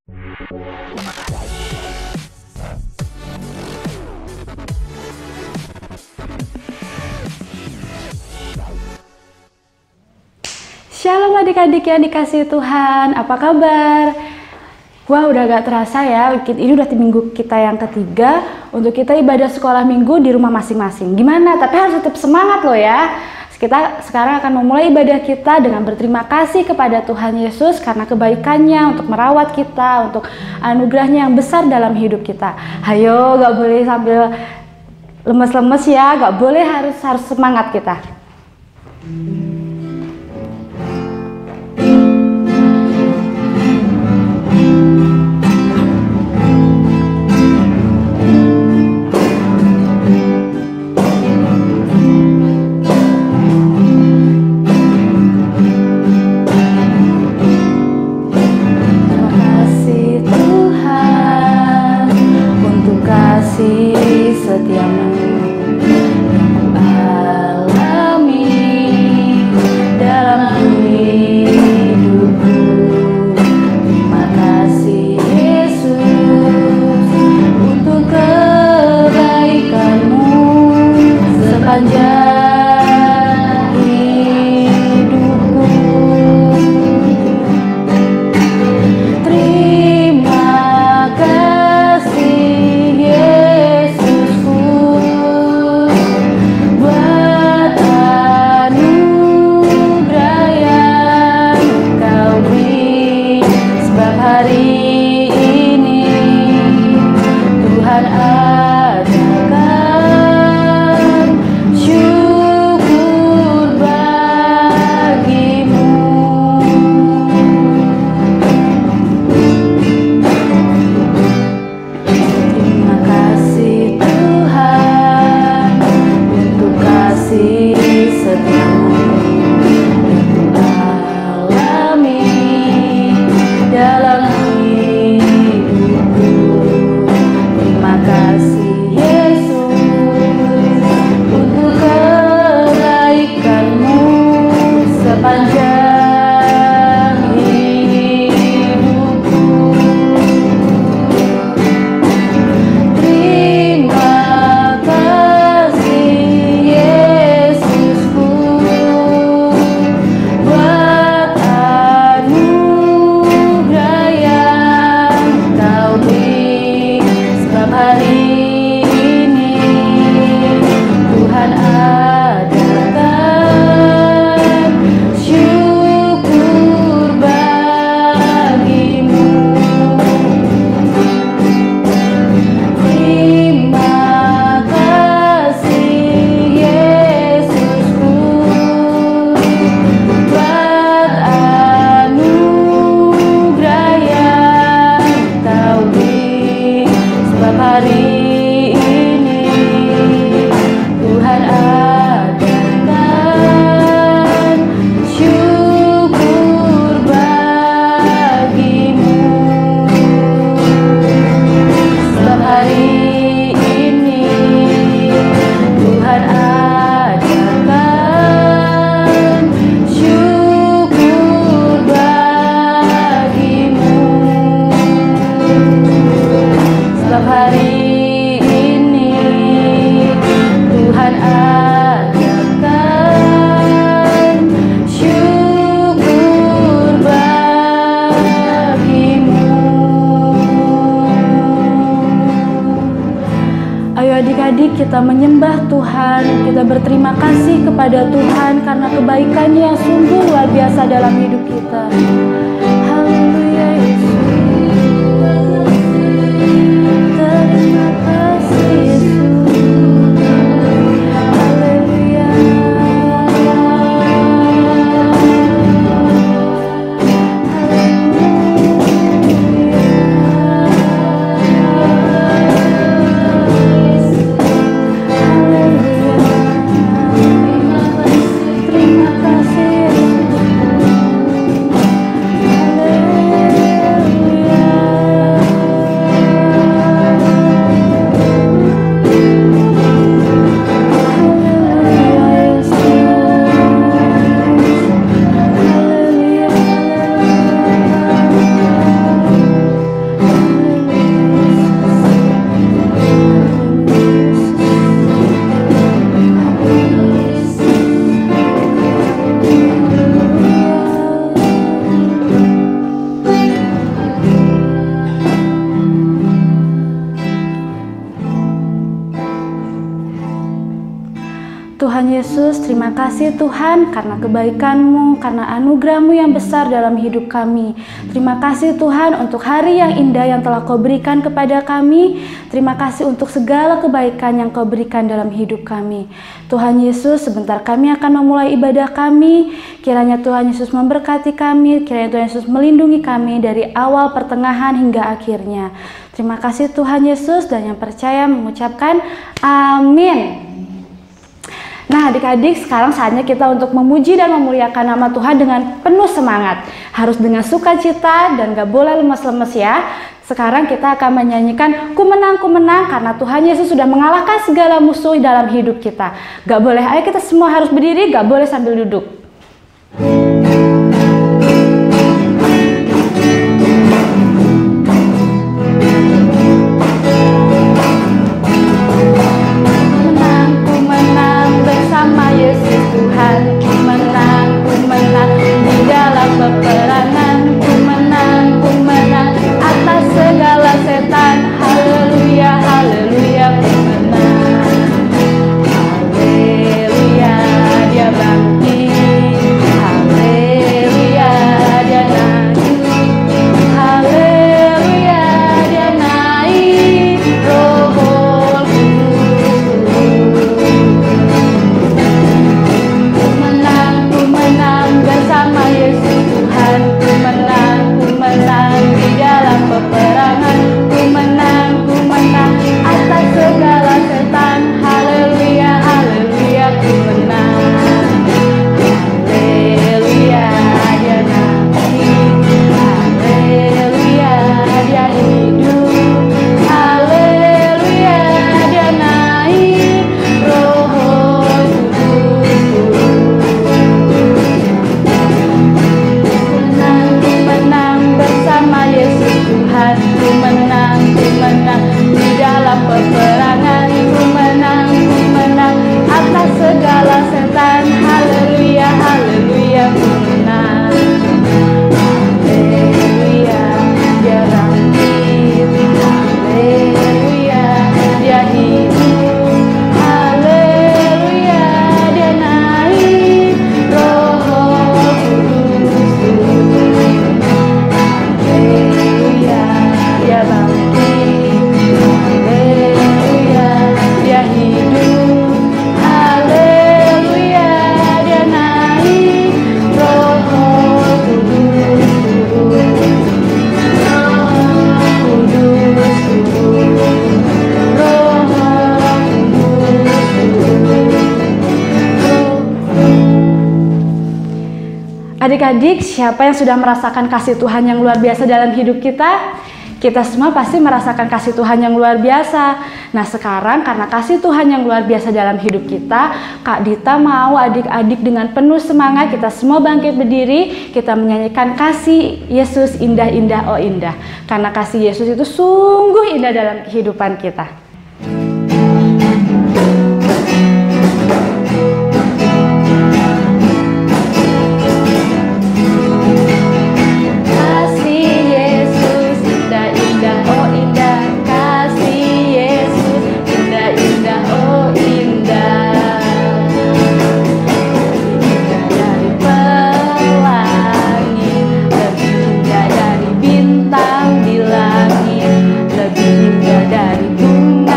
Shalom adik-adik yang dikasihi Tuhan, apa kabar? Wah, udah gak terasa ya, ini udah minggu kita yang ketiga untuk kita ibadah sekolah minggu di rumah masing-masing. Gimana? Tapi harus tetap semangat loh ya. Kita sekarang akan memulai ibadah kita dengan berterima kasih kepada Tuhan Yesus karena kebaikannya untuk merawat kita, untuk anugerahnya yang besar dalam hidup kita. Hayo, gak boleh sambil lemes-lemes ya, gak boleh, harus semangat kita. Kita menyembah Tuhan, kita berterima kasih kepada Tuhan karena kebaikannya yang sungguh luar biasa dalam hidup kita. Haleluya Yesus. Terima kasih Yesus. Haleluya. Terima kasih. Tuhan Yesus, terima kasih Tuhan karena kebaikan-Mu, karena anugerah-Mu yang besar dalam hidup kami. Terima kasih Tuhan untuk hari yang indah yang telah Kau berikan kepada kami. Terima kasih untuk segala kebaikan yang Kau berikan dalam hidup kami. Tuhan Yesus, sebentar kami akan memulai ibadah kami. Kiranya Tuhan Yesus memberkati kami, kiranya Tuhan Yesus melindungi kami dari awal, pertengahan, hingga akhirnya. Terima kasih Tuhan Yesus, dan yang percaya mengucapkan amin. Nah adik-adik, sekarang saatnya kita untuk memuji dan memuliakan nama Tuhan dengan penuh semangat. Harus dengan sukacita dan gak boleh lemes-lemes ya. Sekarang kita akan menyanyikan Ku menang, ku menang, karena Tuhan Yesus sudah mengalahkan segala musuh dalam hidup kita. Gak boleh, ayo kita semua harus berdiri, gak boleh sambil duduk. Adik-adik, siapa yang sudah merasakan kasih Tuhan yang luar biasa dalam hidup kita? Kita semua pasti merasakan kasih Tuhan yang luar biasa. Nah sekarang karena kasih Tuhan yang luar biasa dalam hidup kita, Kak Dita mau adik-adik dengan penuh semangat kita semua bangkit berdiri. Kita menyanyikan kasih Yesus indah-indah oh indah. Karena kasih Yesus itu sungguh indah dalam kehidupan kita. Lebih indah dari bumi.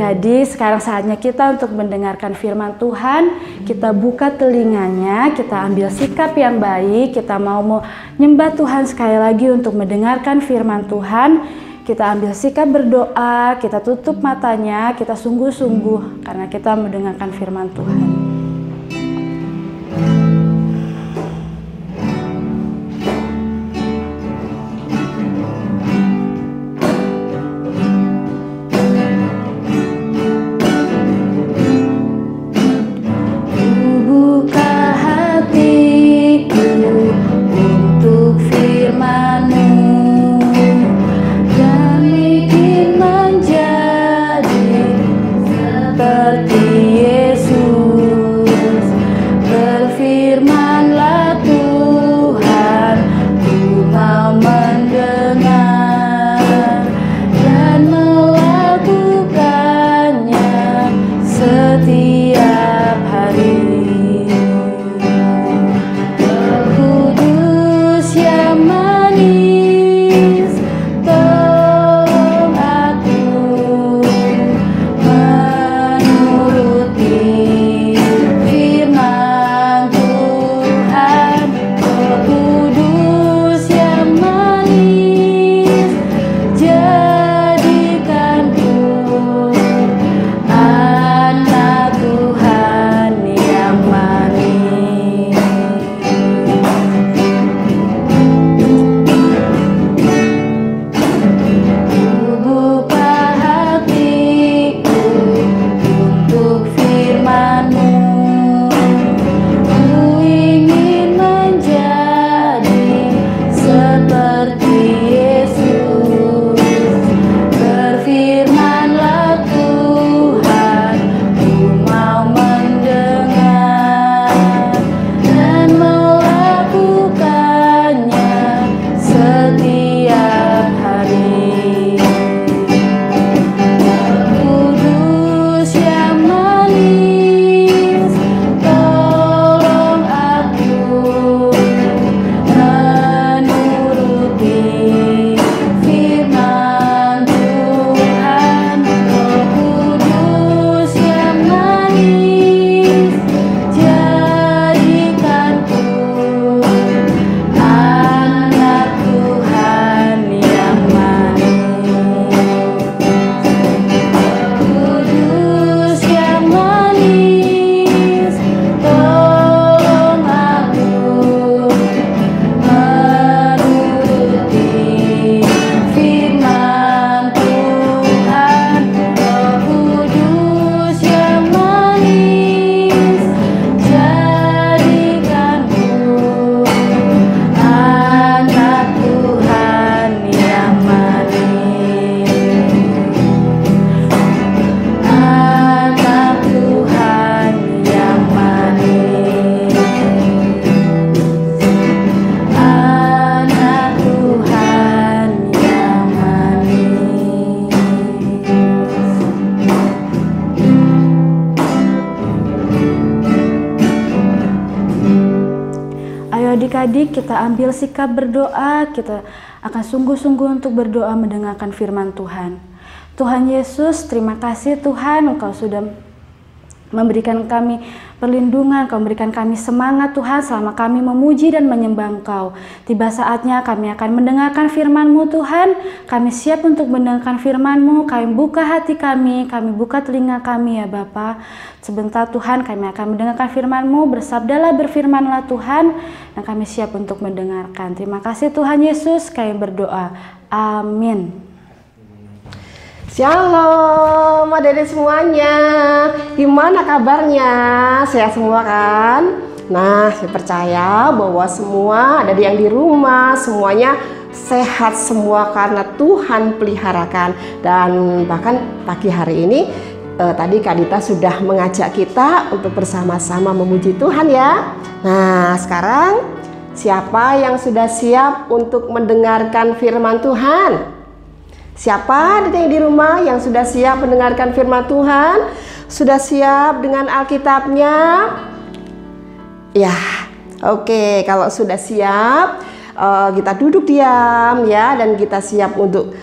adik-adik, sekarang saatnya kita untuk mendengarkan firman Tuhan. Kita buka telinganya, kita ambil sikap yang baik, kita mau menyembah Tuhan sekali lagi untuk mendengarkan firman Tuhan. Kita ambil sikap berdoa, kita tutup matanya, kita sungguh-sungguh karena kita mendengarkan firman Tuhan. Adik-adik, kita ambil sikap berdoa, kita akan sungguh-sungguh untuk berdoa mendengarkan firman Tuhan. Tuhan Yesus, terima kasih Tuhan, Engkau sudah memberikan kami perlindungan, Kau memberikan kami semangat Tuhan selama kami memuji dan menyembah Engkau. Tiba saatnya kami akan mendengarkan firman-Mu Tuhan, kami siap untuk mendengarkan firman-Mu, kami buka hati kami buka telinga kami ya Bapa. Sebentar Tuhan kami akan mendengarkan firman-Mu, bersabdalah berfirmanlah Tuhan, dan kami siap untuk mendengarkan. Terima kasih Tuhan Yesus, kami berdoa. Amin. Shalom adik-adik semuanya, gimana kabarnya? Sehat semua kan? Nah, saya percaya bahwa semua ada yang di rumah, semuanya sehat semua karena Tuhan peliharakan. Dan bahkan pagi hari ini tadi Kak Dita sudah mengajak kita untuk bersama-sama memuji Tuhan ya. Nah, sekarang siapa yang sudah siap untuk mendengarkan firman Tuhan? Siapa yang di rumah yang sudah siap mendengarkan firman Tuhan? Sudah siap dengan Alkitabnya? Ya, oke. Kalau sudah siap, kita duduk diam ya, dan kita siap untuk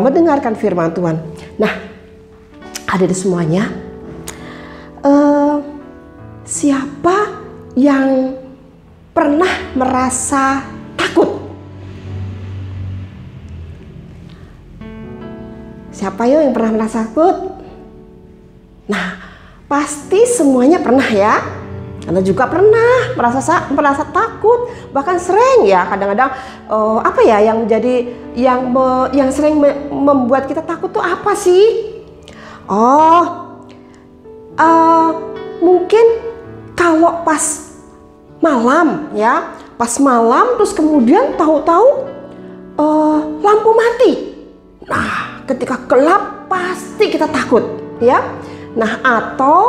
mendengarkan firman Tuhan. Nah, Adik-adik semuanya, siapa yang pernah merasa takut? Siapa yang pernah merasa takut? Nah, pasti semuanya pernah ya. Anda juga pernah merasa takut, bahkan sering ya kadang-kadang apa ya yang menjadi yang sering membuat kita takut tuh apa sih? Mungkin kalau pas malam ya, pas malam terus kemudian tahu-tahu lampu mati. Nah, ketika gelap pasti kita takut ya. Nah, atau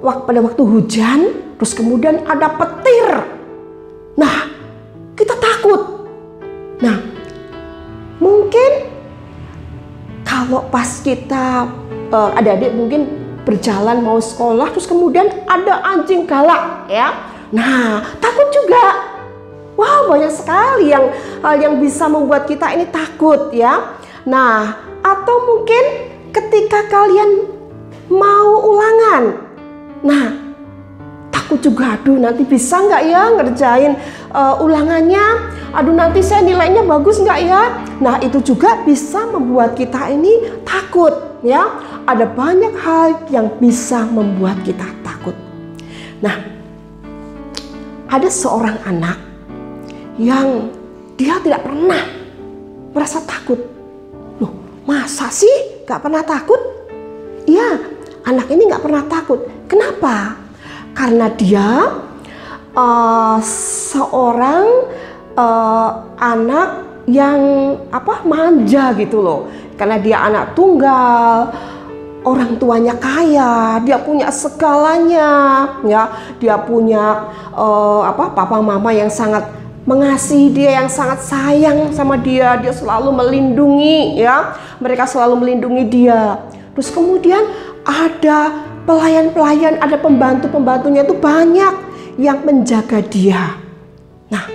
pada waktu hujan terus kemudian ada petir. Nah, kita takut. Nah, mungkin kalau pas kita adik-adik mungkin berjalan mau sekolah terus kemudian ada anjing galak ya. Nah, takut juga. Wow, banyak sekali hal yang bisa membuat kita ini takut ya. Nah, atau mungkin ketika kalian mau ulangan, nah takut juga, aduh nanti bisa nggak ya ngerjain ulangannya, aduh nanti saya nilainya bagus nggak ya. Nah, itu juga bisa membuat kita ini takut ya. Ada banyak hal yang bisa membuat kita takut. Nah, ada seorang anak yang dia tidak pernah merasa takut. Loh, masa sih gak pernah takut? Iya, anak ini gak pernah takut. Kenapa? Karena dia seorang anak yang manja gitu loh. Karena dia anak tunggal, orang tuanya kaya, dia punya segalanya ya. Dia punya papa mama yang sangat mengasihi dia, yang sangat sayang sama dia. Dia selalu melindungi ya. Mereka selalu melindungi dia. Terus kemudian ada pelayan-pelayan, ada pembantu-pembantunya itu banyak yang menjaga dia. Nah,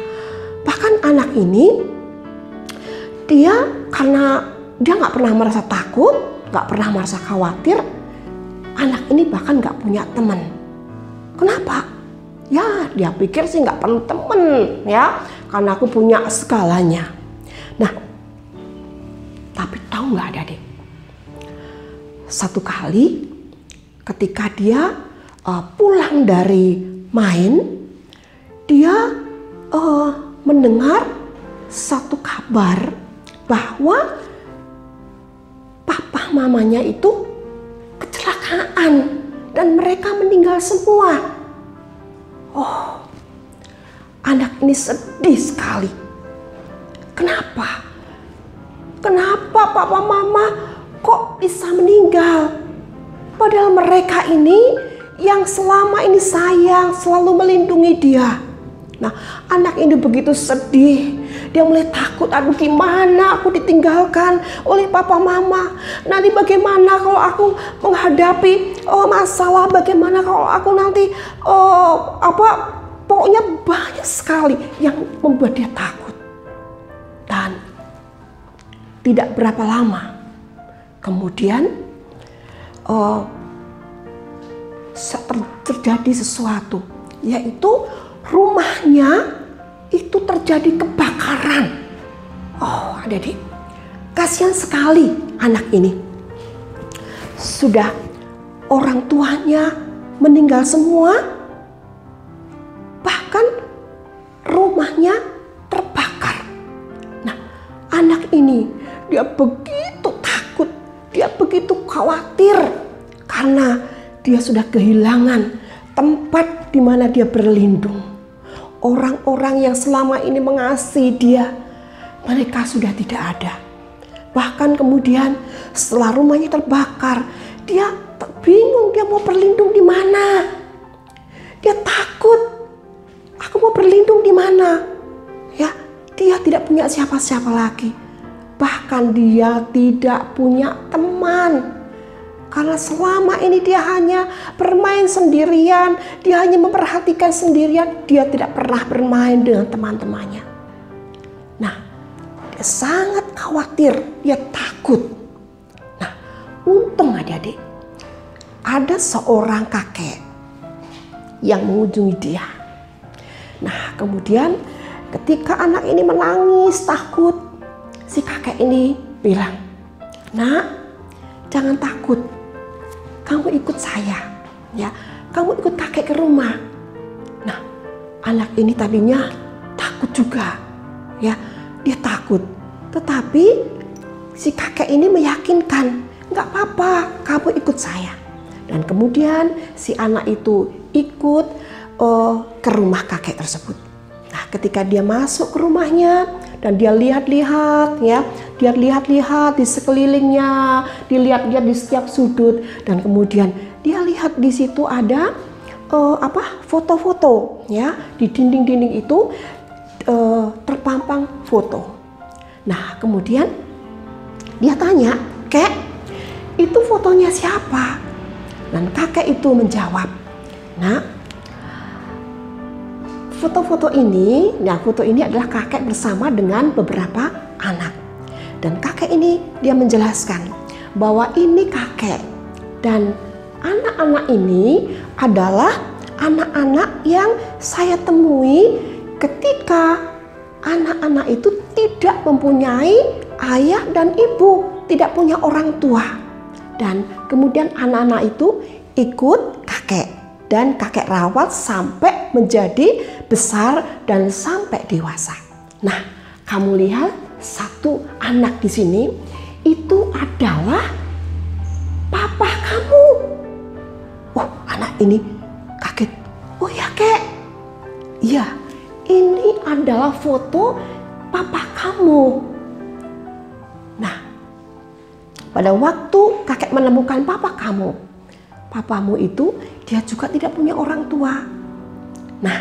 bahkan anak ini dia karena dia nggak pernah merasa takut, nggak pernah merasa khawatir. Anak ini bahkan nggak punya teman. Kenapa? Ya, dia pikir sih nggak perlu temen ya, karena aku punya segalanya. Nah, tapi tahu nggak adik-adik? Satu kali ketika dia pulang dari main, dia mendengar satu kabar bahwa papa mamanya itu kecelakaan dan mereka meninggal semua. Oh, anak ini sedih sekali. Kenapa? Kenapa papa mama kok bisa meninggal? Padahal mereka ini yang selama ini sayang, selalu melindungi dia. Nah, anak ini begitu sedih. Dia mulai takut, aduh gimana aku ditinggalkan oleh papa mama. Nanti bagaimana kalau aku menghadapi masalah, bagaimana kalau aku nanti pokoknya banyak sekali yang membuat dia takut. Dan tidak berapa lama kemudian terjadi sesuatu, yaitu rumahnya itu terjadi kebakaran. Oh, adik-adik, kasihan sekali anak ini. Sudah orang tuanya meninggal semua, bahkan rumahnya terbakar. Nah, anak ini dia begitu takut, dia begitu khawatir karena dia sudah kehilangan tempat di mana dia berlindung. Orang-orang yang selama ini mengasihi dia, mereka sudah tidak ada. Bahkan kemudian setelah rumahnya terbakar, dia bingung dia mau berlindung di mana. Dia takut, aku mau berlindung di mana? Ya, dia tidak punya siapa-siapa lagi. Bahkan dia tidak punya teman. Karena selama ini dia hanya bermain sendirian, dia hanya memperhatikan sendirian, dia tidak pernah bermain dengan teman-temannya. Nah, dia sangat khawatir, dia takut. Nah, untung adik-adik, ada seorang kakek yang mengunjungi dia. Nah, kemudian ketika anak ini menangis takut, si kakek ini bilang, "Nak, jangan takut. Kamu ikut saya, ya. Kamu ikut kakek ke rumah." Nah, anak ini tadinya takut juga, ya. Dia takut. Tetapi si kakek ini meyakinkan, "Nggak apa-apa, kamu ikut saya." Dan kemudian si anak itu ikut ke rumah kakek tersebut. Nah, ketika dia masuk ke rumahnya dan dia lihat-lihat, ya, dia lihat-lihat di sekelilingnya, dilihat-lihat di setiap sudut, dan kemudian dia lihat di situ ada foto-foto, ya, di dinding-dinding itu terpampang foto. Nah, kemudian dia tanya, "Kek, itu fotonya siapa?" Dan kakek itu menjawab, "Nak, foto ini adalah kakek bersama dengan beberapa anak." Dan kakek ini dia menjelaskan bahwa ini kakek dan anak-anak ini adalah anak-anak yang saya temui ketika anak-anak itu tidak mempunyai ayah dan ibu, tidak punya orang tua. Dan kemudian anak-anak itu ikut kakek dan kakek rawat sampai menjadi besar dan sampai dewasa. Nah, kamu lihat satu anak di sini itu adalah papa kamu. Oh, anak ini kaget. "Oh ya, Kek. Iya, ini adalah foto papa kamu." Nah, pada waktu kakek menemukan papamu itu dia juga tidak punya orang tua. Nah,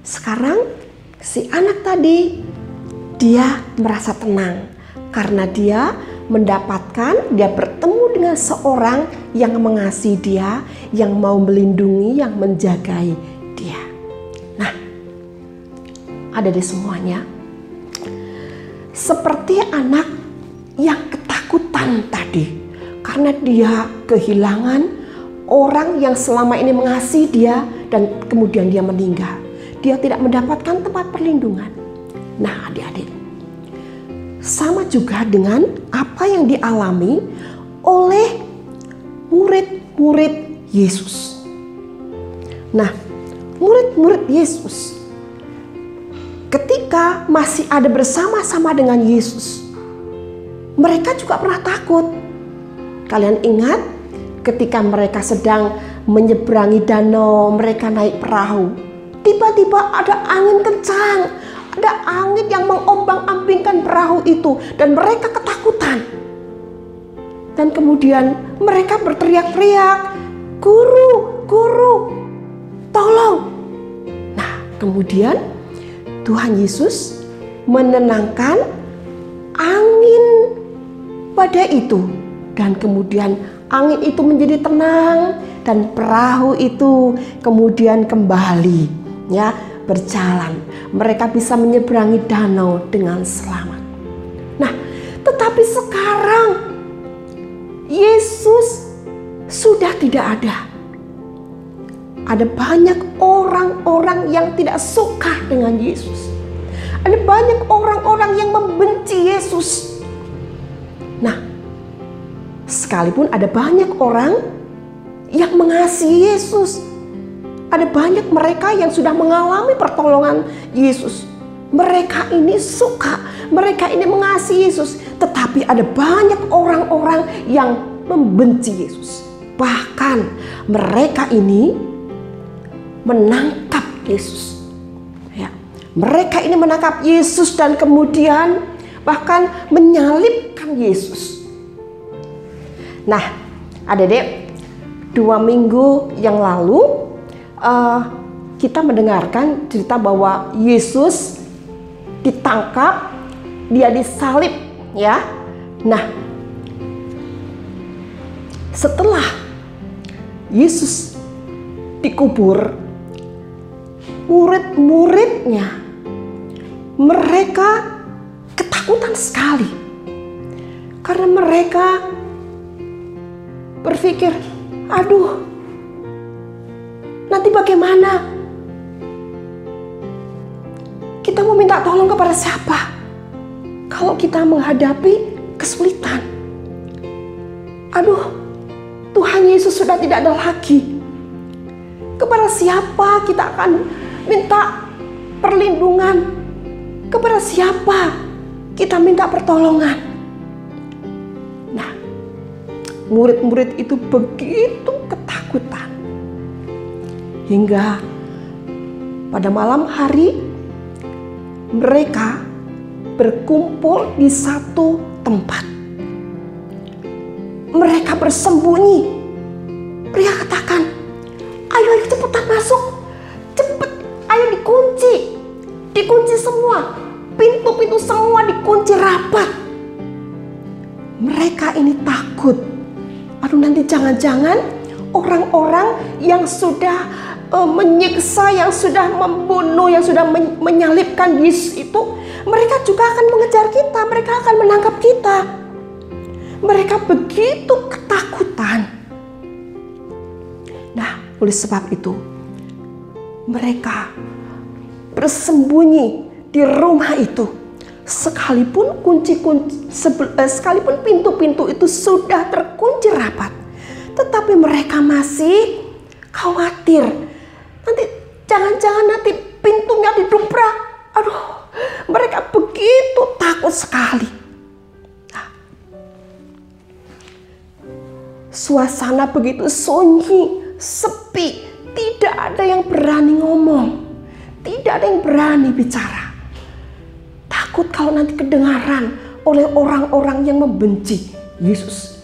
sekarang si anak tadi dia merasa tenang karena dia bertemu dengan seorang yang mengasihi dia, yang mau melindungi, yang menjagai dia. Nah, ada di semuanya seperti anak yang ketakutan tadi karena dia kehilangan orang yang selama ini mengasihi dia dan kemudian dia meninggal. Dia tidak mendapatkan tempat perlindungan. Nah, adik-adik, sama juga dengan apa yang dialami oleh murid-murid Yesus. Nah, murid-murid Yesus ketika masih ada bersama-sama dengan Yesus, mereka juga pernah takut. Kalian ingat ketika mereka sedang menyeberangi danau, mereka naik perahu. Tiba-tiba ada angin kencang, ada angin yang mengombang-ambingkan perahu itu dan mereka ketakutan. Dan kemudian mereka berteriak-teriak, "Guru, guru, tolong." Nah, kemudian Tuhan Yesus menenangkan angin badai itu dan kemudian angin itu menjadi tenang dan perahu itu kemudian kembali, ya, berjalan. Mereka bisa menyeberangi danau dengan selamat. Nah, tetapi sekarang Yesus sudah tidak ada. Ada banyak orang-orang yang tidak suka dengan Yesus. Ada banyak orang-orang yang membenci Yesus. Nah, sekalipun ada banyak orang yang mengasihi Yesus, ada banyak mereka yang sudah mengalami pertolongan Yesus. Mereka ini suka, mereka ini mengasihi Yesus. Tetapi ada banyak orang-orang yang membenci Yesus. Bahkan mereka ini menangkap Yesus. Ya, mereka ini menangkap Yesus dan kemudian bahkan menyalibkan Yesus. Nah, adik-adik, 2 minggu yang lalu kita mendengarkan cerita bahwa Yesus ditangkap, dia disalib, ya. Nah, setelah Yesus dikubur, murid-muridnya mereka ketakutan sekali karena mereka berpikir, aduh, nanti bagaimana? Kita mau minta tolong kepada siapa? Kalau kita menghadapi kesulitan. Aduh, Tuhan Yesus sudah tidak ada lagi. Kepada siapa kita akan minta perlindungan? Kepada siapa kita minta pertolongan? Nah, murid-murid itu begitu ketakutan. Hingga pada malam hari mereka berkumpul di satu tempat. Mereka bersembunyi. Mereka katakan, ayo cepetan masuk. Cepet, ayo dikunci. Dikunci semua. Pintu-pintu semua dikunci rapat. Mereka ini takut. Aduh, nanti jangan-jangan orang-orang yang sudah menyiksa, yang sudah membunuh, yang sudah menyalibkan Yesus itu, mereka juga akan mengejar kita, mereka akan menangkap kita. Mereka begitu ketakutan. Nah, oleh sebab itu mereka bersembunyi di rumah itu. Sekalipun sekalipun pintu-pintu itu sudah terkunci rapat, tetapi mereka masih khawatir. Nanti jangan-jangan nanti pintunya didobrak. Aduh, mereka begitu takut sekali. Nah, suasana begitu sunyi, sepi, tidak ada yang berani ngomong, tidak ada yang berani bicara. Takut kalau nanti kedengaran oleh orang-orang yang membenci Yesus,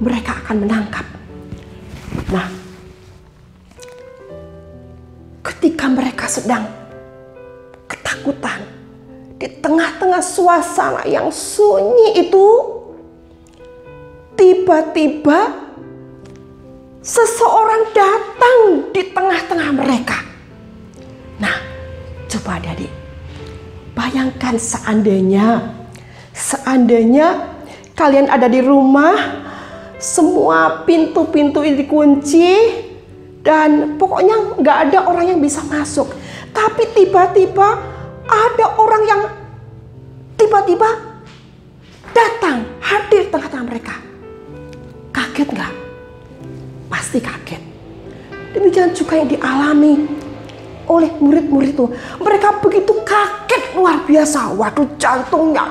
mereka akan menangkap. Nah, ketika mereka sedang ketakutan di tengah-tengah suasana yang sunyi itu, tiba-tiba seseorang datang di tengah-tengah mereka. Nah, coba adik-adik, bayangkan seandainya kalian ada di rumah, semua pintu-pintu ini dikunci, dan pokoknya nggak ada orang yang bisa masuk. Tapi tiba-tiba ada orang yang tiba-tiba datang, hadir di tengah-tengah mereka. Kaget nggak? Pasti kaget. Demikian juga yang dialami oleh murid-murid itu. Mereka begitu kaget luar biasa. Waduh, jantungnya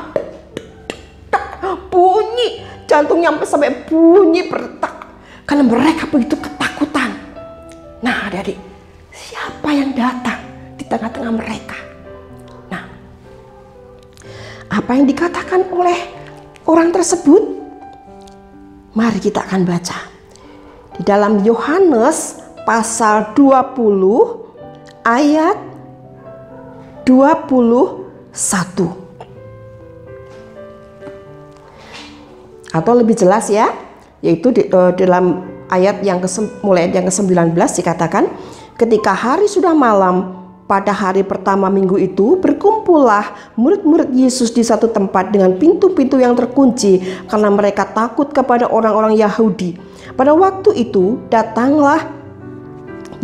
bunyi, jantungnya sampai bunyi berdetak karena mereka begitu ketakutan. Nah, adik-adik, siapa yang datang di tengah-tengah mereka? Nah, apa yang dikatakan oleh orang tersebut? Mari kita akan baca di dalam Yohanes pasal 20 ayat 21. Atau lebih jelas ya, yaitu dalam ayat yang mulai yang ke-19 dikatakan, ketika hari sudah malam pada hari pertama minggu itu, berkumpullah murid-murid Yesus di satu tempat dengan pintu-pintu yang terkunci karena mereka takut kepada orang-orang Yahudi. Pada waktu itu datanglah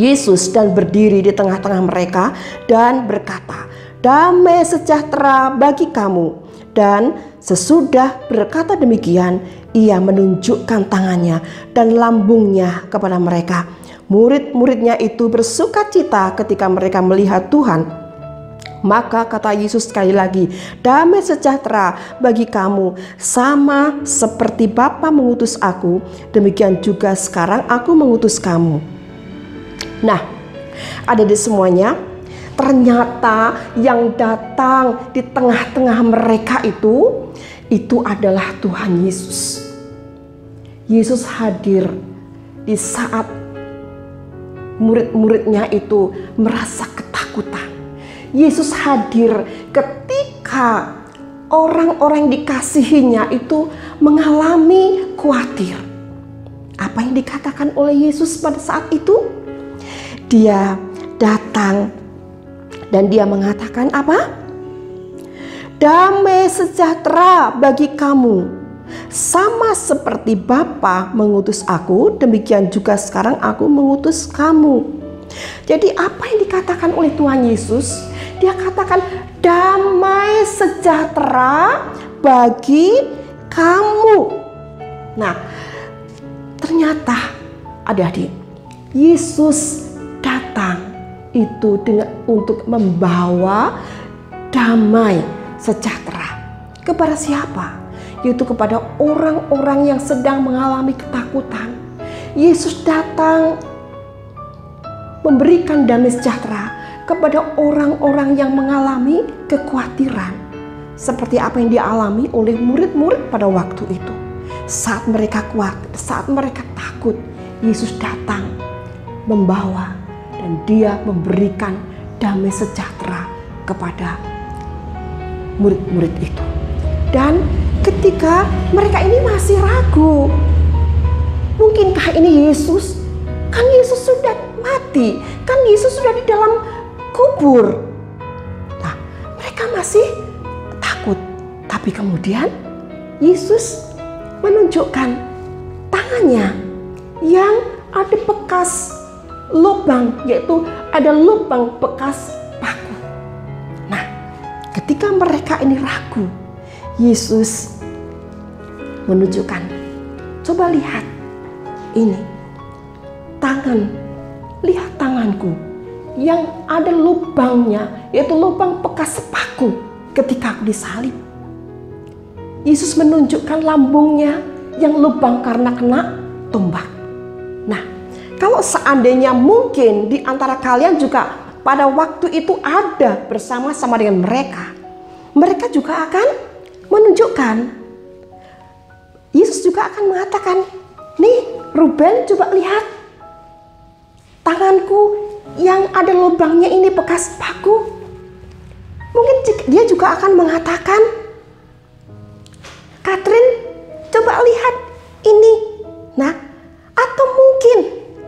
Yesus dan berdiri di tengah-tengah mereka dan berkata, "Damai sejahtera bagi kamu." Dan sesudah berkata demikian, ia menunjukkan tangannya dan lambungnya kepada mereka. Murid-muridnya itu bersukacita ketika mereka melihat Tuhan. Maka kata Yesus sekali lagi, "Damai sejahtera bagi kamu, sama seperti Bapa mengutus aku, demikian juga sekarang aku mengutus kamu." Nah, ada di semuanya. Ternyata yang datang di tengah-tengah mereka itu adalah Tuhan Yesus. Yesus hadir di saat murid-muridnya itu merasa ketakutan. Yesus hadir ketika orang-orang yang dikasihinya itu mengalami khawatir. Apa yang dikatakan oleh Yesus pada saat itu? Dia datang dan dia mengatakan apa? Damai sejahtera bagi kamu, sama seperti Bapa mengutus aku, demikian juga sekarang aku mengutus kamu. Jadi apa yang dikatakan oleh Tuhan Yesus? Dia katakan damai sejahtera bagi kamu. Nah, ternyata adik-adik, Yesus datang itu untuk membawa damai sejahtera. Kepada siapa? Yaitu kepada orang-orang yang sedang mengalami ketakutan. Yesus datang memberikan damai sejahtera kepada orang-orang yang mengalami kekhawatiran. Seperti apa yang dialami oleh murid-murid pada waktu itu. Saat mereka khawatir, saat mereka takut, Yesus datang membawa dan dia memberikan damai sejahtera kepada murid-murid itu. Dan ketika mereka ini masih ragu, mungkinkah ini Yesus? Kan Yesus sudah mati, kan Yesus sudah di dalam kubur. Nah, mereka masih takut. Tapi kemudian Yesus menunjukkan tangannya yang ada bekas lubang, yaitu ada lubang bekas paku. Nah, ketika mereka ini ragu, Yesus menunjukkan, coba lihat ini tangan, lihat tanganku yang ada lubangnya, yaitu lubang bekas paku ketika aku disalib. Yesus menunjukkan lambungnya yang lubang karena kena tombak. Nah, kalau seandainya mungkin di antara kalian juga pada waktu itu ada bersama-sama dengan mereka, mereka juga akan menunjukkan. Yesus juga akan mengatakan, nih Ruben, coba lihat tanganku yang ada lubangnya ini bekas paku. Mungkin dia juga akan mengatakan, Katrin, coba lihat ini. Nah, atau mungkin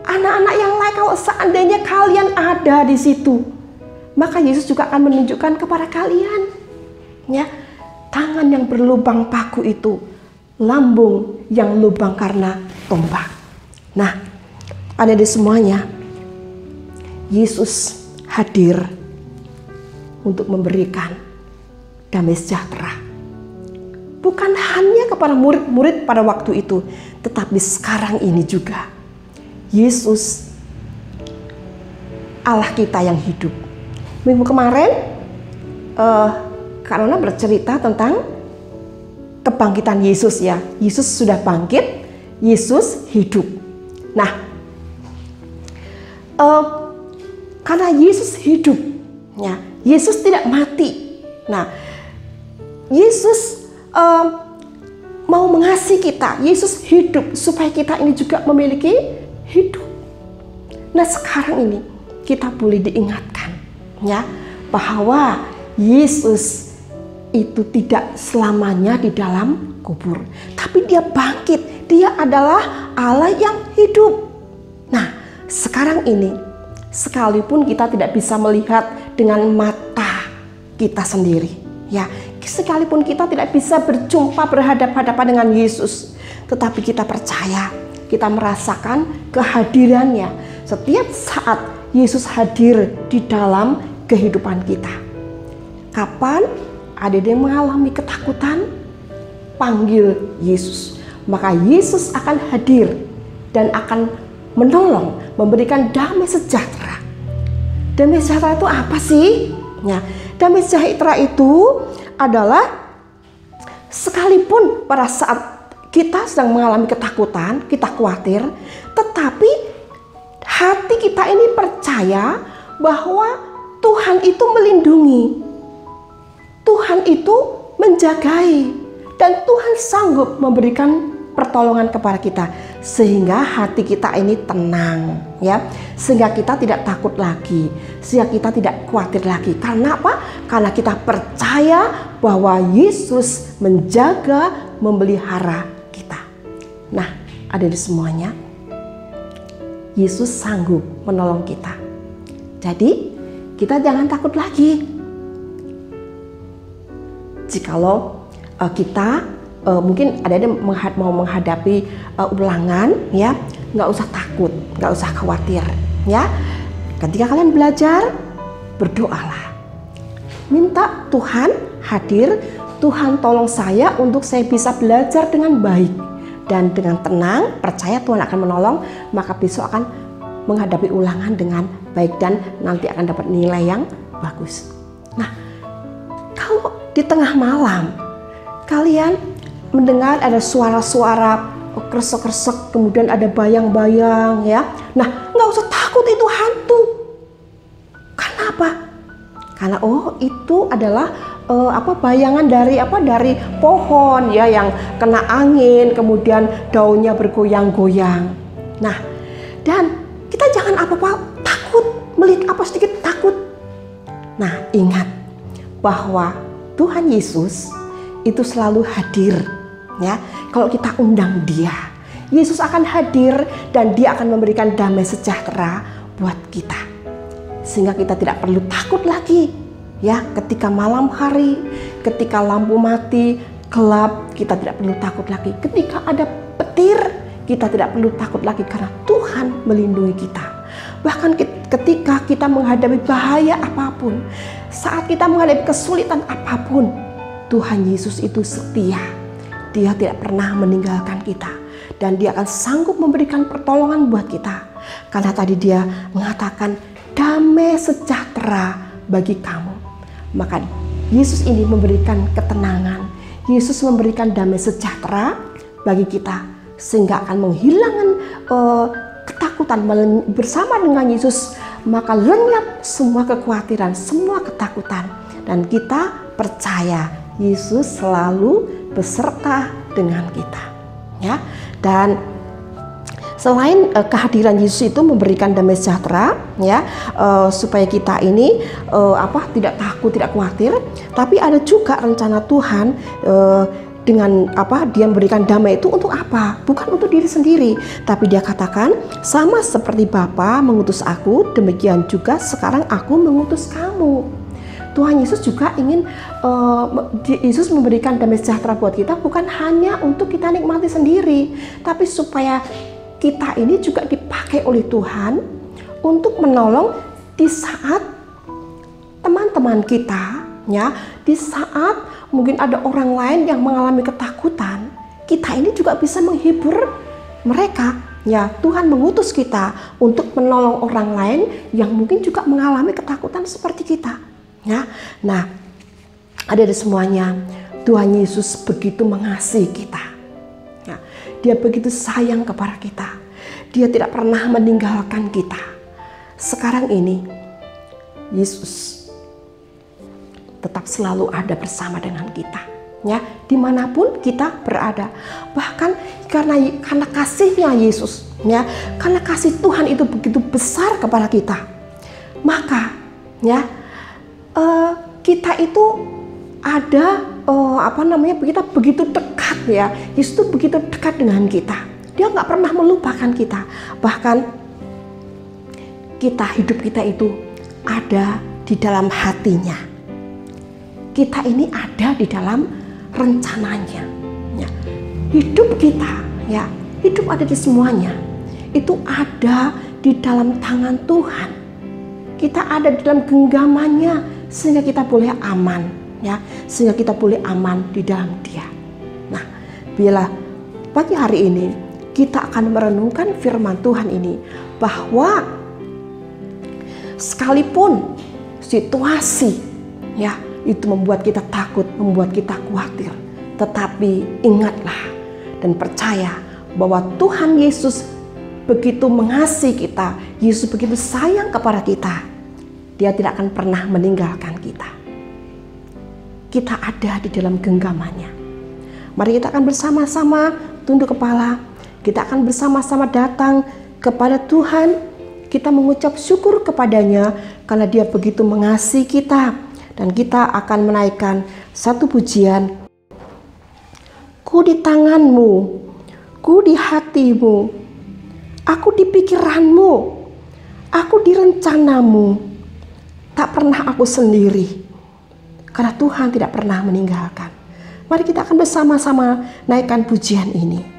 anak-anak yang lain, kalau seandainya kalian ada di situ, maka Yesus juga akan menunjukkan kepada kalian, ya, tangan yang berlubang paku itu, lambung yang lubang karena tombak. Nah, ada di semuanya, Yesus hadir untuk memberikan damai sejahtera. Bukan hanya kepada murid-murid pada waktu itu, tetapi sekarang ini juga. Yesus, Allah kita yang hidup. Minggu kemarin, Kak Nona bercerita tentang kebangkitan Yesus, ya. Yesus sudah bangkit, Yesus hidup. Nah, karena Yesus hidup, ya, Yesus tidak mati. Nah, Yesus mau mengasihi kita. Yesus hidup supaya kita ini juga memiliki hidup. Nah, sekarang ini kita boleh diingatkan, ya, bahwa Yesus itu tidak selamanya di dalam kubur, tapi dia bangkit. Dia adalah Allah yang hidup. Nah, sekarang ini sekalipun kita tidak bisa melihat dengan mata kita sendiri, ya, sekalipun kita tidak bisa berjumpa berhadapan-hadapan dengan Yesus, tetapi kita percaya, kita merasakan kehadirannya setiap saat Yesus hadir di dalam kehidupan kita. Kapan ada yang mengalami ketakutan, panggil Yesus, maka Yesus akan hadir dan akan menolong, memberikan damai sejahtera. Damai sejahtera itu apa sih? Ya, damai sejahtera itu adalah sekalipun pada saat kita sedang mengalami ketakutan, kita khawatir, tetapi hati kita ini percaya bahwa Tuhan itu melindungi, Tuhan itu menjagai, dan Tuhan sanggup memberikan pertolongan kepada kita, sehingga hati kita ini tenang, ya, sehingga kita tidak takut lagi, sehingga kita tidak khawatir lagi. Karena apa? Karena kita percaya bahwa Yesus menjaga, memelihara kita. Nah, ada di semuanya, Yesus sanggup menolong kita. Jadi kita jangan takut lagi. Jikalau kita mungkin ada yang mau menghadapi ulangan, ya, nggak usah takut, nggak usah khawatir, ya. Ketika kalian belajar, berdoalah, minta Tuhan hadir, Tuhan tolong saya untuk saya bisa belajar dengan baik dan dengan tenang, percaya Tuhan akan menolong, maka besok akan menghadapi ulangan dengan baik dan nanti akan dapat nilai yang bagus. Nah, kalau di tengah malam kalian mendengar ada suara-suara kresek-kresek, kemudian ada bayang-bayang, ya. Nah, nggak usah takut, itu hantu. Kenapa? Karena itu adalah bayangan dari pohon, ya, yang kena angin, kemudian daunnya bergoyang-goyang. Nah, dan kita jangan takut, melihat sedikit takut. Nah, ingat bahwa Tuhan Yesus itu selalu hadir, ya. Kalau kita undang Dia, Yesus akan hadir dan Dia akan memberikan damai sejahtera buat kita, sehingga kita tidak perlu takut lagi, ya. Ketika malam hari, ketika lampu mati, gelap, kita tidak perlu takut lagi. Ketika ada petir, kita tidak perlu takut lagi karena Tuhan melindungi kita. Bahkan ketika kita menghadapi bahaya apapun, saat kita menghadapi kesulitan apapun, Tuhan Yesus itu setia. Dia tidak pernah meninggalkan kita dan Dia akan sanggup memberikan pertolongan buat kita. Karena tadi Dia mengatakan damai sejahtera bagi kamu. Maka Yesus ini memberikan ketenangan. Yesus memberikan damai sejahtera bagi kita, sehingga akan menghilangkan ketakutan. Bersama dengan Yesus maka lenyap semua kekhawatiran, semua ketakutan, dan kita percaya Yesus selalu beserta dengan kita, ya. Dan selain kehadiran Yesus itu memberikan damai sejahtera, ya, supaya kita ini tidak takut, tidak khawatir, tapi ada juga rencana Tuhan dengan Dia memberikan damai itu untuk apa? Bukan untuk diri sendiri, tapi Dia katakan, sama seperti Bapa mengutus aku, demikian juga sekarang aku mengutus kamu. Tuhan Yesus juga ingin Yesus memberikan damai sejahtera buat kita, bukan hanya untuk kita nikmati sendiri, tapi supaya kita ini juga dipakai oleh Tuhan untuk menolong di saat teman-teman kita, ya, di saat mungkin ada orang lain yang mengalami ketakutan, kita ini juga bisa menghibur mereka, ya. Tuhan mengutus kita untuk menolong orang lain yang mungkin juga mengalami ketakutan seperti kita, ya. Nah, ada semuanya, Tuhan Yesus begitu mengasihi kita, ya. Dia begitu sayang kepada kita. Dia tidak pernah meninggalkan kita. Sekarang ini Yesus tetap selalu ada bersama dengan kita, ya, dimanapun kita berada. Bahkan karena kasihnya Yesus, ya, karena kasih Tuhan itu begitu besar kepada kita, maka, ya, kita itu ada kita begitu dekat, ya. Yesus itu begitu dekat dengan kita. Dia nggak pernah melupakan kita. Bahkan hidup kita itu ada di dalam hatinya. Kita ini ada di dalam rencananya, ya. Hidup kita, ya, hidup ada di semuanya. Itu ada di dalam tangan Tuhan. Kita ada di dalam genggamannya, sehingga kita boleh aman, ya, sehingga kita boleh aman di dalam Dia. Nah, bila pagi hari ini kita akan merenungkan firman Tuhan ini, bahwa sekalipun situasi, ya, itu membuat kita takut, membuat kita khawatir, tetapi ingatlah dan percaya bahwa Tuhan Yesus begitu mengasihi kita, Yesus begitu sayang kepada kita. Dia tidak akan pernah meninggalkan kita. Kita ada di dalam genggamannya. Mari kita akan bersama-sama tunduk kepala. Kita akan bersama-sama datang kepada Tuhan. Kita mengucap syukur kepadanya karena Dia begitu mengasihi kita. Dan kita akan menaikkan satu pujian. Ku di tanganmu, ku di hatimu, aku di pikiranmu, aku di rencanamu. Tak pernah aku sendiri, karena Tuhan tidak pernah meninggalkan. Mari kita akan bersama-sama naikkan pujian ini.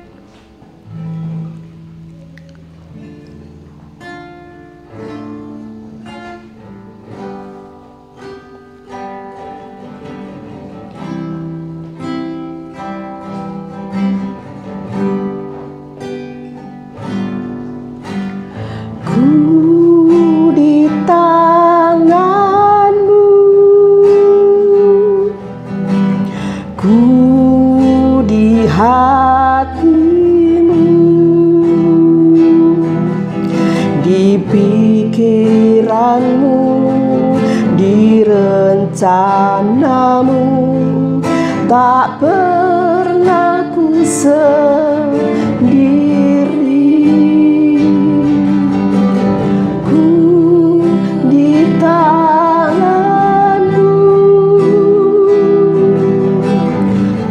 Rencanamu tak pernah ku sendiri, ku di tanganmu,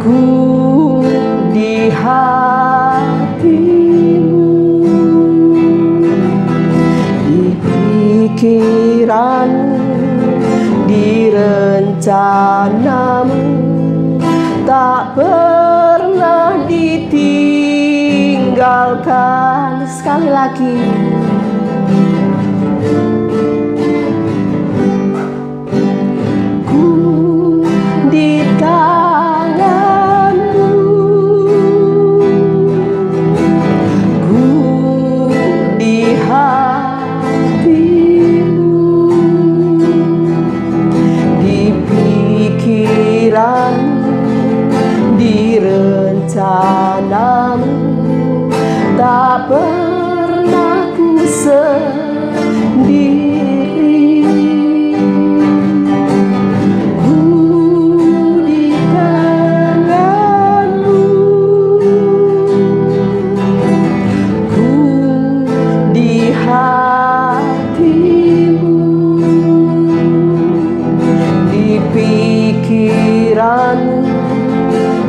ku di hatimu, di pikiranmu, di rencanamu tak pernah ditinggalkan. Sekali lagi, ku di tanganmu, ku di di rencanamu tak pernah ku sendiri, ku di tanganmu, ku di hatimu, di pikiranmu,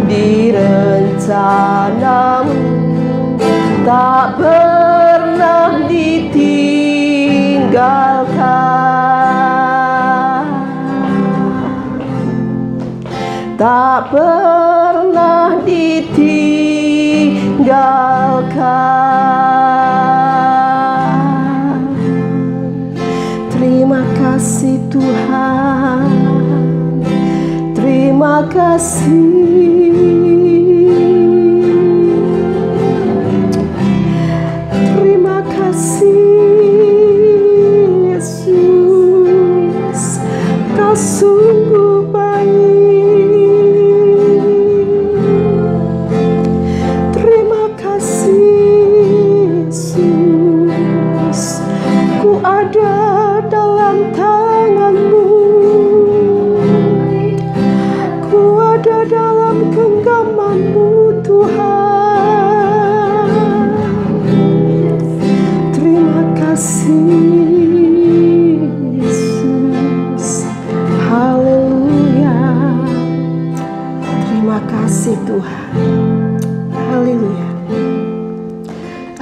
di rencanamu tak pernah ditinggalkan, tak pernah ditinggalkan. Terima kasih Tuhan, terima kasih. Terima kasih Yesus, Kau sungguh baik. Terima kasih Yesus, ku ada dalam tangan-Mu, ku ada dalam genggaman-Mu Tuhan. Terima kasih Yesus, haleluya. Terima kasih Tuhan, haleluya.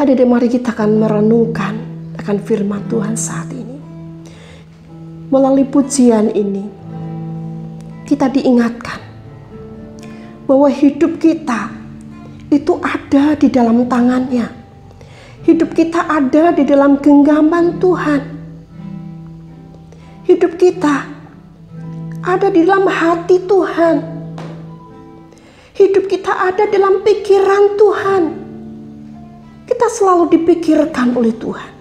Adik-adik, mari kita akan merenungkan akan firman Tuhan saat ini. Melalui pujian ini kita diingatkan bahwa hidup kita itu ada di dalam tangan-Nya. Hidup kita ada di dalam genggaman Tuhan. Hidup kita ada di dalam hati Tuhan. Hidup kita ada dalam pikiran Tuhan. Kita selalu dipikirkan oleh Tuhan.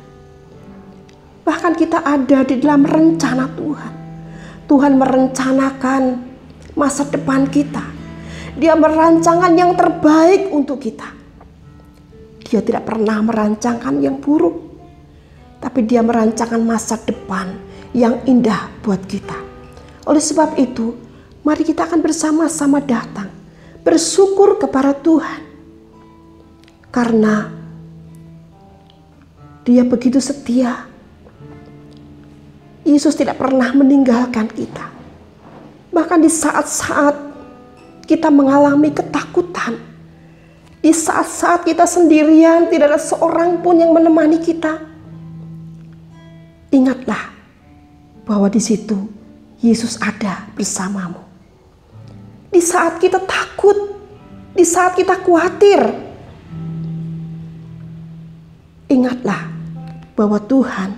Bahkan kita ada di dalam rencana Tuhan. Tuhan merencanakan masa depan kita. Dia merancangkan yang terbaik untuk kita. Dia tidak pernah merancangkan yang buruk, tapi Dia merancangkan masa depan yang indah buat kita. Oleh sebab itu, mari kita akan bersama-sama datang bersyukur kepada Tuhan, karena Dia begitu setia. Yesus tidak pernah meninggalkan kita. Bahkan di saat-saat kita mengalami ketakutan, di saat-saat kita sendirian, tidak ada seorang pun yang menemani kita, ingatlah bahwa di situ Yesus ada bersamamu. di saat kita takut, di saat kita khawatir. Ingatlah bahwa Tuhan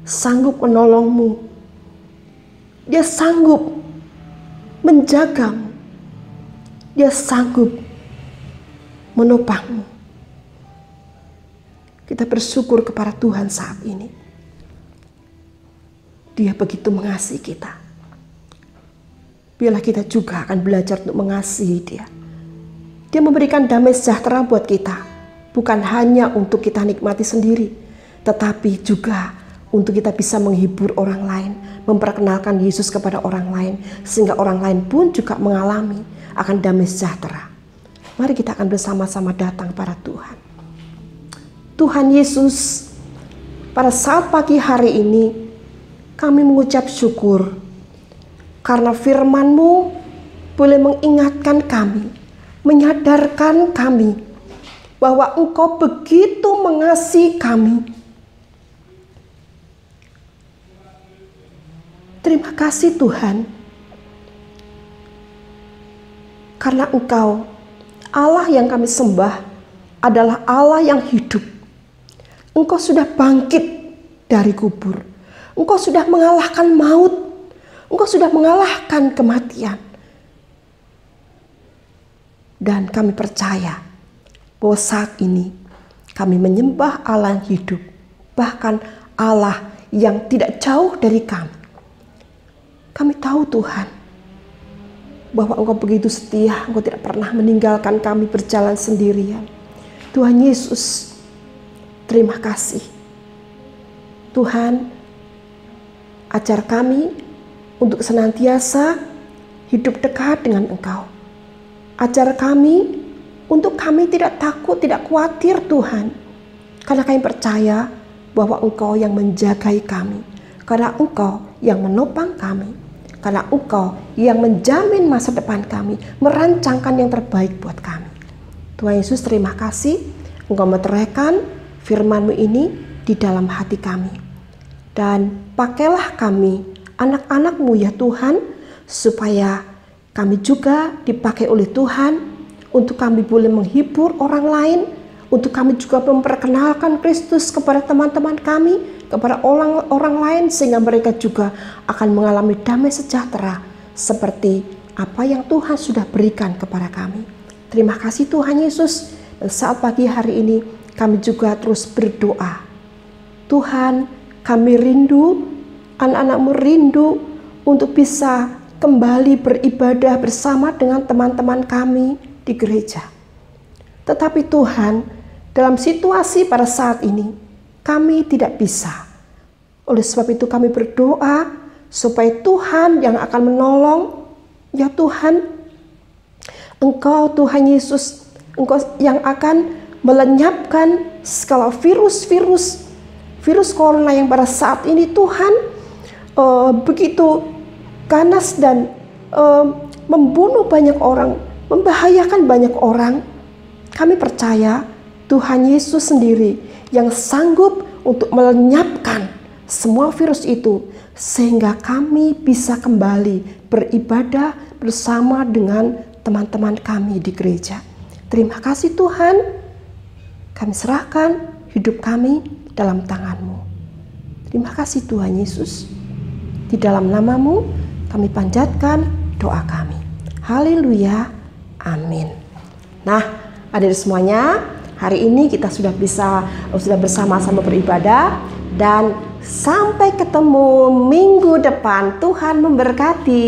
sanggup menolongmu. Dia sanggup menjagamu. Dia sanggup menopangmu. Kita bersyukur kepada Tuhan saat ini. Dia begitu mengasihi kita. Biarlah kita juga akan belajar untuk mengasihi Dia. Dia memberikan damai sejahtera buat kita. Bukan hanya untuk kita nikmati sendiri, tetapi juga untuk kita bisa menghibur orang lain, memperkenalkan Yesus kepada orang lain, sehingga orang lain pun juga mengalami akan damai sejahtera. Mari kita akan bersama-sama datang para Tuhan. Tuhan Yesus, pada saat pagi hari ini kami mengucap syukur karena firman-Mu boleh mengingatkan kami, menyadarkan kami bahwa Engkau begitu mengasihi kami. Terima kasih Tuhan, karena Engkau, Allah yang kami sembah, adalah Allah yang hidup. Engkau sudah bangkit dari kubur. Engkau sudah mengalahkan maut. Engkau sudah mengalahkan kematian. Dan kami percaya bahwa saat ini kami menyembah Allah yang hidup, bahkan Allah yang tidak jauh dari kami. Kami tahu Tuhan, bahwa Engkau begitu setia, Engkau tidak pernah meninggalkan kami berjalan sendirian. Tuhan Yesus, terima kasih. Tuhan, ajar kami untuk senantiasa hidup dekat dengan Engkau. Ajar kami untuk kami tidak takut, tidak khawatir Tuhan. Karena kami percaya bahwa Engkau yang menjagai kami. Karena Engkau yang menopang kami. Karena Engkau yang menjamin masa depan kami, merancangkan yang terbaik buat kami. Tuhan Yesus, terima kasih Engkau meteraikan firman-Mu ini di dalam hati kami. Dan pakailah kami, anak-anak-Mu ya Tuhan, supaya kami juga dipakai oleh Tuhan, untuk kami boleh menghibur orang lain, untuk kami juga memperkenalkan Kristus kepada teman-teman kami, kepada orang lain, sehingga mereka juga akan mengalami damai sejahtera seperti apa yang Tuhan sudah berikan kepada kami. Terima kasih Tuhan Yesus. Dan saat pagi hari ini kami juga terus berdoa. Tuhan, kami rindu, anak-anak-Mu rindu untuk bisa kembali beribadah bersama dengan teman-teman kami di gereja. Tetapi Tuhan, dalam situasi pada saat ini kami tidak bisa. Oleh sebab itu kami berdoa supaya Tuhan yang akan menolong. Ya Tuhan, Engkau Tuhan Yesus, Engkau yang akan melenyapkan segala virus corona yang pada saat ini Tuhan begitu ganas dan membunuh banyak orang, membahayakan banyak orang. Kami percaya Tuhan Yesus sendiri yang sanggup untuk melenyapkan semua virus itu, sehingga kami bisa kembali beribadah bersama dengan teman-teman kami di gereja. Terima kasih Tuhan, kami serahkan hidup kami dalam tangan-Mu. Terima kasih Tuhan Yesus, di dalam nama-Mu kami panjatkan doa kami. Haleluya, amin. Nah, adik semuanya, hari ini kita sudah bersama-sama beribadah, dan sampai ketemu minggu depan. Tuhan memberkati.